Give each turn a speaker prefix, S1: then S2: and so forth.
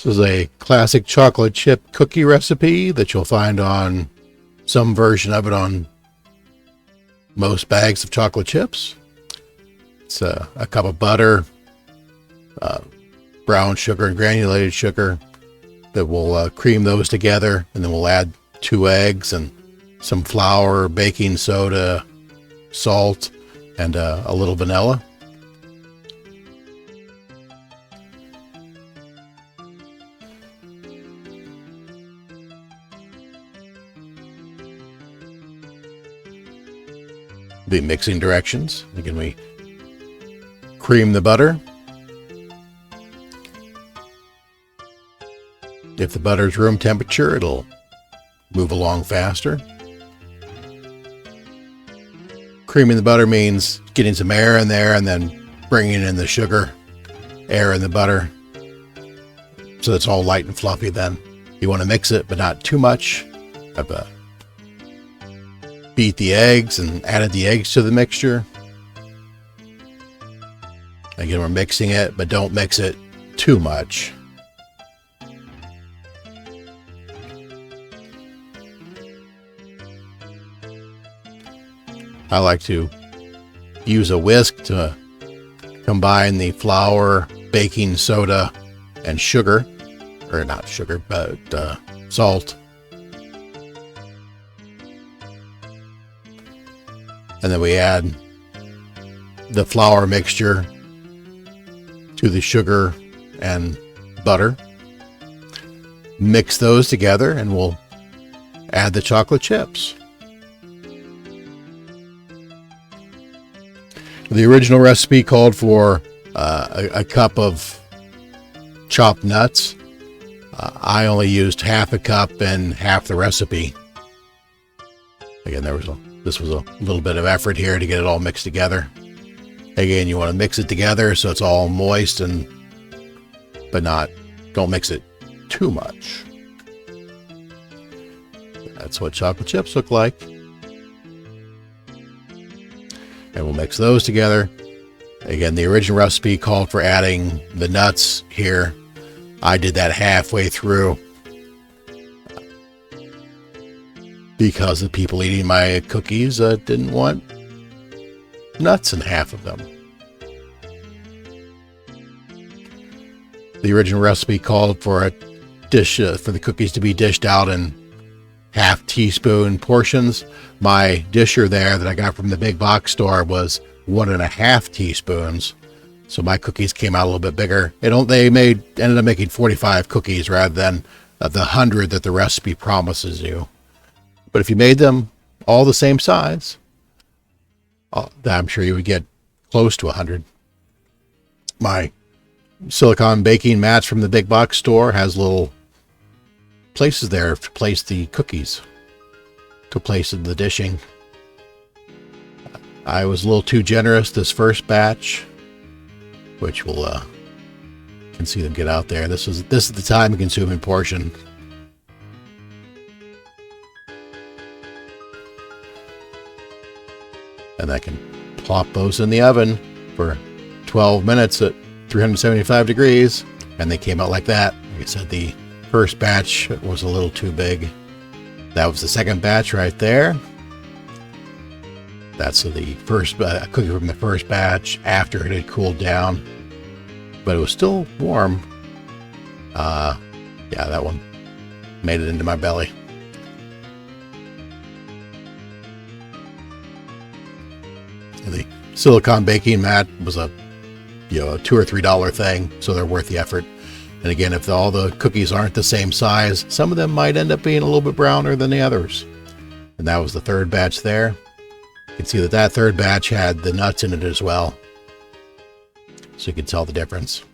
S1: This is a classic chocolate chip cookie recipe that you'll find on some version of it on most bags of chocolate chips. It's a cup of butter, brown sugar and granulated sugar. That we'll cream those together, and then we'll add 2 eggs and some flour, baking soda, salt, and a little vanilla. The mixing directions. Again, we cream the butter. If the butter's room temperature, it'll move along faster. Creaming the butter means getting some air in there and then bringing in the sugar, air in the butter, so it's all light and fluffy. Then you want to mix it, but not too much. Beat the eggs and added the eggs to the mixture. Again, we're mixing it, but don't mix it too much. I like to use a whisk to combine the flour, baking soda, and sugar, or not sugar, but salt. And then we add the flour mixture to the sugar and butter. Mix those together, and we'll add the chocolate chips. The original recipe called for a cup of chopped nuts. I only used half a cup and half the recipe. Again, this was a little bit of effort here to get it all mixed together. Again, you want to mix it together so it's all moist, but don't mix it too much. That's what chocolate chips look like. And we'll mix those together. Again, the original recipe called for adding the nuts here. I did that halfway through because the people eating my cookies didn't want nuts in half of them. The original recipe called for a dish for the cookies to be dished out in half teaspoon portions. My disher there that I got from the big box store was 1.5 teaspoons. So my cookies came out a little bit bigger. Ended up making 45 cookies rather than the 100 that the recipe promises you. But if you made them all the same size, I'm sure you would get close to 100. My silicone baking mats from the big box store has little places there to place the cookies, to place in the dishing. I was a little too generous this first batch, which will can see them get out there. This is the time consuming portion. And I can plop those in the oven for 12 minutes at 375 degrees, and they came out like that. Like I said, the first batch was a little too big. That was the second batch right there. That's the first cookie from the first batch after it had cooled down, but it was still warm. Yeah, that one made it into my belly. The silicone baking mat was a $2 or $3 thing, so they're worth the effort. And again, if all the cookies aren't the same size, some of them might end up being a little bit browner than the others. And that was the third batch there. You can see that third batch had the nuts in it as well, so you can tell the difference.